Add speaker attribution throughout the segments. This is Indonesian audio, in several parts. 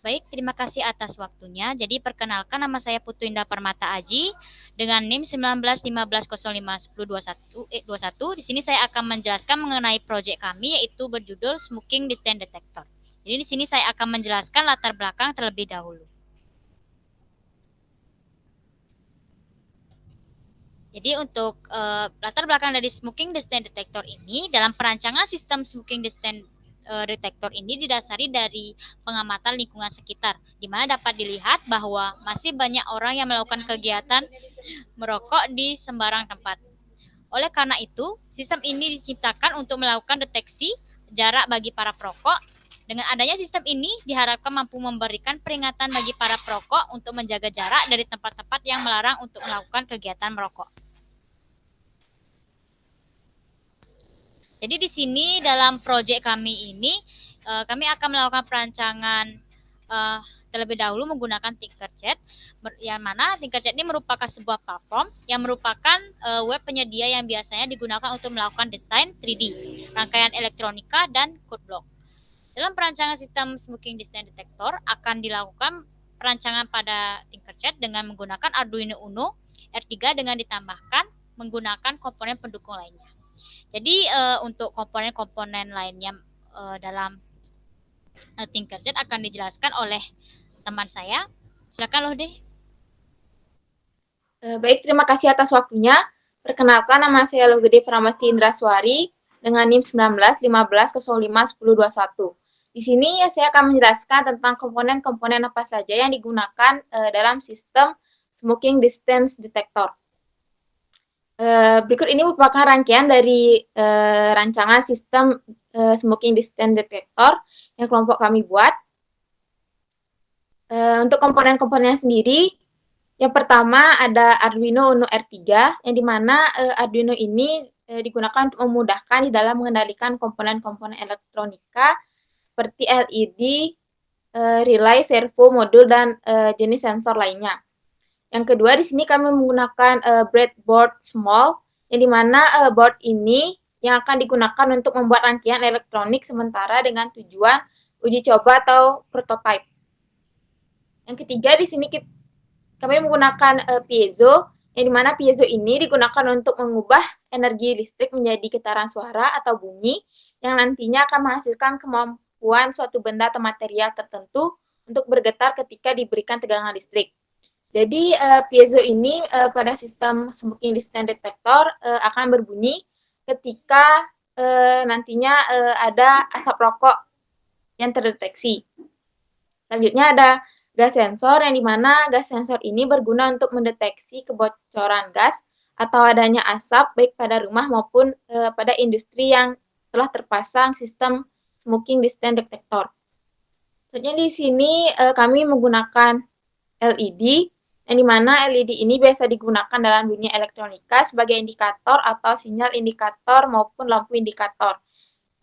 Speaker 1: Baik, terima kasih atas waktunya. Jadi perkenalkan, nama saya Putu Indah Permata Aji dengan NIM 1915051021. Di sini saya akan menjelaskan mengenai proyek kami yaitu berjudul Smoking Distance Detector. Jadi di sini saya akan menjelaskan latar belakang terlebih dahulu. Jadi untuk latar belakang dari Smoking Distance Detector ini, dalam perancangan sistem Smoking Distance detektor ini didasari dari pengamatan lingkungan sekitar, di mana dapat dilihat bahwa masih banyak orang yang melakukan kegiatan merokok di sembarang tempat. Oleh karena itu, sistem ini diciptakan untuk melakukan deteksi jarak bagi para perokok. Dengan adanya sistem ini diharapkan mampu memberikan peringatan bagi para perokok untuk menjaga jarak dari tempat-tempat yang melarang untuk melakukan kegiatan merokok. Jadi di sini dalam proyek kami ini, kami akan melakukan perancangan terlebih dahulu menggunakan Tinkercad, yang mana Tinkercad ini merupakan sebuah platform yang merupakan web penyedia yang biasanya digunakan untuk melakukan desain 3D, rangkaian elektronika, dan code block. Dalam perancangan sistem Smoking Distance Detector akan dilakukan perancangan pada Tinkercad dengan menggunakan Arduino Uno R3 dengan ditambahkan menggunakan komponen pendukung lainnya. Jadi untuk komponen-komponen lainnya dalam Tinkercad akan dijelaskan oleh teman saya. Silakan loh deh.
Speaker 2: Baik, terima kasih atas waktunya. Perkenalkan, nama saya Lohgede Pramesti Indraswari dengan NIM 1915051021. Di sini saya akan menjelaskan tentang komponen-komponen apa saja yang digunakan dalam sistem Smoking Distance Detector. Berikut ini merupakan rangkaian dari rancangan sistem Smoking Distance Detector yang kelompok kami buat. Untuk komponen-komponennya sendiri, yang pertama ada Arduino Uno R3, yang dimana Arduino ini digunakan untuk memudahkan di dalam mengendalikan komponen-komponen elektronika seperti LED, relay, servo, modul, dan jenis sensor lainnya. Yang kedua, di sini kami menggunakan breadboard small, yang dimana board ini yang akan digunakan untuk membuat rangkaian elektronik sementara dengan tujuan uji coba atau prototype. Yang ketiga, di sini kami menggunakan piezo, yang dimana piezo ini digunakan untuk mengubah energi listrik menjadi getaran suara atau bunyi, yang nantinya akan menghasilkan kemampuan suatu benda atau material tertentu untuk bergetar ketika diberikan tegangan listrik. Jadi piezo ini pada sistem Smoking Distance Detector akan berbunyi ketika nantinya ada asap rokok yang terdeteksi. Selanjutnya ada gas sensor, yang dimana gas sensor ini berguna untuk mendeteksi kebocoran gas atau adanya asap baik pada rumah maupun pada industri yang telah terpasang sistem Smoking Distance Detector. Selanjutnya di sini kami menggunakan LED, yang dimana LED ini biasa digunakan dalam dunia elektronika sebagai indikator atau sinyal indikator maupun lampu indikator.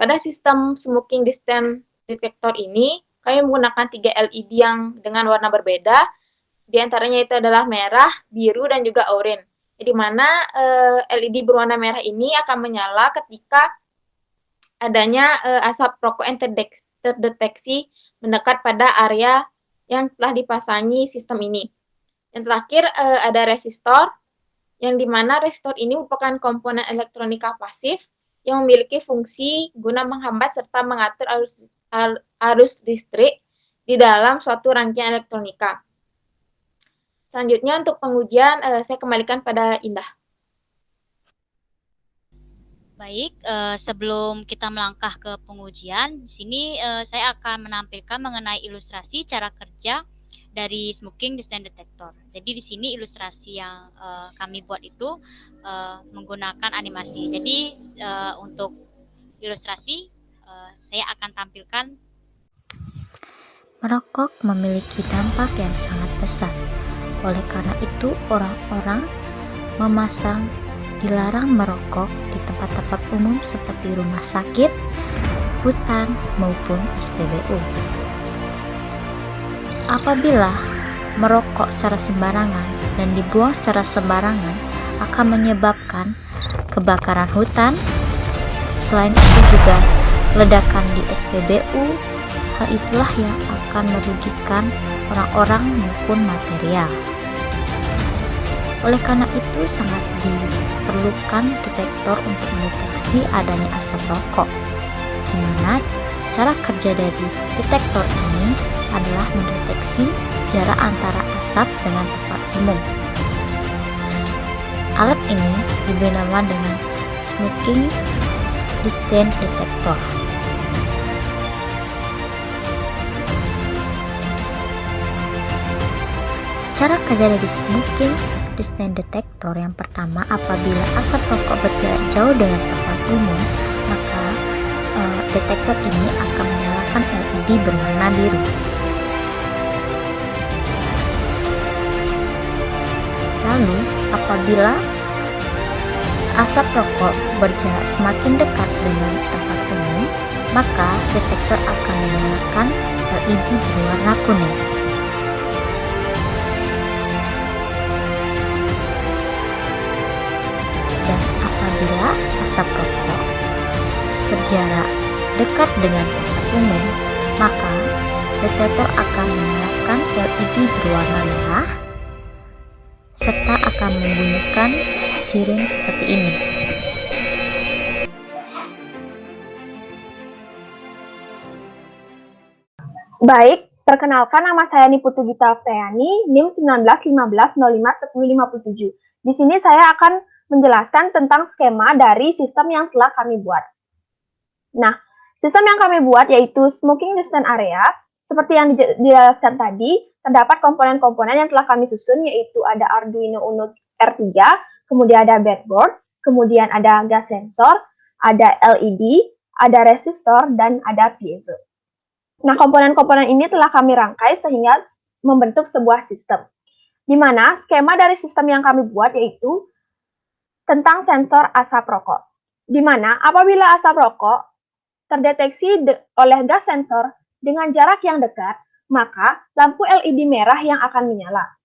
Speaker 2: Pada sistem Smoking Distance Detector ini, kami menggunakan 3 LED yang dengan warna berbeda, di antaranya itu adalah merah, biru, dan juga oranye. Di mana LED berwarna merah ini akan menyala ketika adanya asap rokok yang terdeteksi mendekat pada area yang telah dipasangi sistem ini. Yang terakhir ada resistor, yang dimana resistor ini merupakan komponen elektronika pasif yang memiliki fungsi guna menghambat serta mengatur arus listrik di dalam suatu rangkaian elektronika. Selanjutnya untuk pengujian saya kembalikan pada Indah.
Speaker 1: Baik, sebelum kita melangkah ke pengujian, di sini saya akan menampilkan mengenai ilustrasi cara kerja dari Smoking Distance Detector. Jadi di sini ilustrasi yang kami buat itu menggunakan animasi. Jadi untuk ilustrasi saya akan tampilkan.
Speaker 3: Merokok memiliki dampak yang sangat besar. Oleh karena itu, orang-orang memasang dilarang merokok di tempat-tempat umum seperti rumah sakit, hutan, maupun SPBU. Apabila merokok secara sembarangan dan dibuang secara sembarangan akan menyebabkan kebakaran hutan. Selain itu juga ledakan di SPBU hal itulah yang akan merugikan orang-orang maupun material. Oleh karena itu sangat diperlukan detektor untuk mendeteksi adanya asap rokok, di mana cara kerja dari detektor ini adalah mendeteksi jarak antara asap dengan tempat umum. Alat ini diberi nama dengan smoking distance detector. Cara kerja dari smoking distance detector yang pertama, apabila asap rokok berjarak jauh dengan tempat umum, maka detektor ini akan menyalakan LED berwarna biru. Lalu, apabila asap rokok berjarak semakin dekat dengan tempat umum, maka detektor akan menyalakan LED berwarna kuning. Dan apabila asap rokok berjarak dekat dengan tempat umum, maka detektor akan menyalakan LED berwarna merah serta akan membunyikan siren seperti ini.
Speaker 4: Baik, perkenalkan nama saya Niputu Gita Aftayani, NIM 1915051057. Di sini saya akan menjelaskan tentang skema dari sistem yang telah kami buat. Nah, sistem yang kami buat yaitu smoking distance area. Seperti yang dijelaskan tadi, terdapat komponen-komponen yang telah kami susun, yaitu ada Arduino Uno R3, kemudian ada breadboard, kemudian ada gas sensor, ada LED, ada resistor, dan ada piezo. Nah, komponen-komponen ini telah kami rangkai sehingga membentuk sebuah sistem. Di mana skema dari sistem yang kami buat yaitu tentang sensor asap rokok. Di mana apabila asap rokok terdeteksi oleh gas sensor dengan jarak yang dekat, maka lampu LED merah yang akan menyala.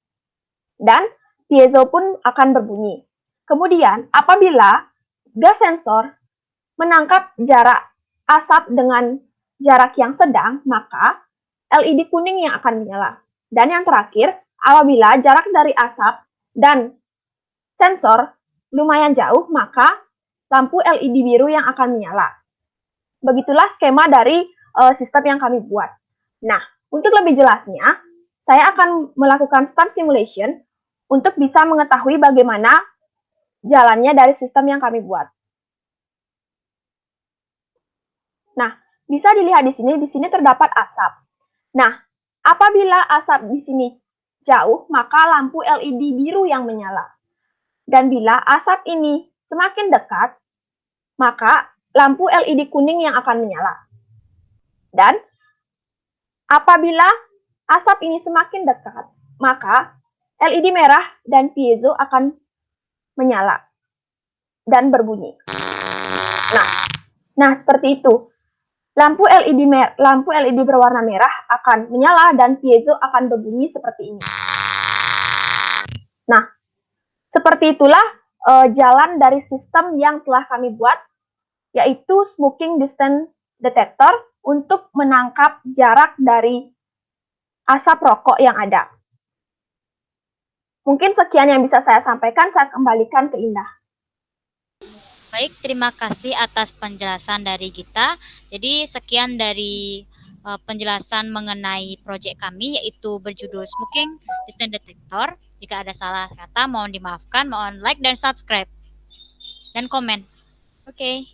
Speaker 4: Dan piezo pun akan berbunyi. Kemudian, apabila gas sensor menangkap jarak asap dengan jarak yang sedang, maka LED kuning yang akan menyala. Dan yang terakhir, apabila jarak dari asap dan sensor lumayan jauh, maka lampu LED biru yang akan menyala. Begitulah skema dari sistem yang kami buat. Nah, untuk lebih jelasnya, saya akan melakukan start simulation untuk bisa mengetahui bagaimana jalannya dari sistem yang kami buat. Nah, bisa dilihat di sini terdapat asap. Nah, apabila asap di sini jauh, maka lampu LED biru yang menyala. Dan bila asap ini semakin dekat, maka lampu LED kuning yang akan menyala. Dan apabila asap ini semakin dekat, maka LED merah dan piezo akan menyala dan berbunyi. Nah, seperti itu. Lampu LED berwarna merah akan menyala dan piezo akan berbunyi seperti ini. Nah, seperti itulah jalan dari sistem yang telah kami buat, yaitu smoking distance detector untuk menangkap jarak dari asap rokok yang ada. Mungkin sekian yang bisa saya sampaikan, saya kembalikan ke Indah.
Speaker 1: Baik, terima kasih atas penjelasan dari Gita. Jadi sekian dari penjelasan mengenai proyek kami, yaitu berjudul Smoking Distance Detector. Jika ada salah kata, mohon dimaafkan, mohon like dan subscribe dan komen. Oke.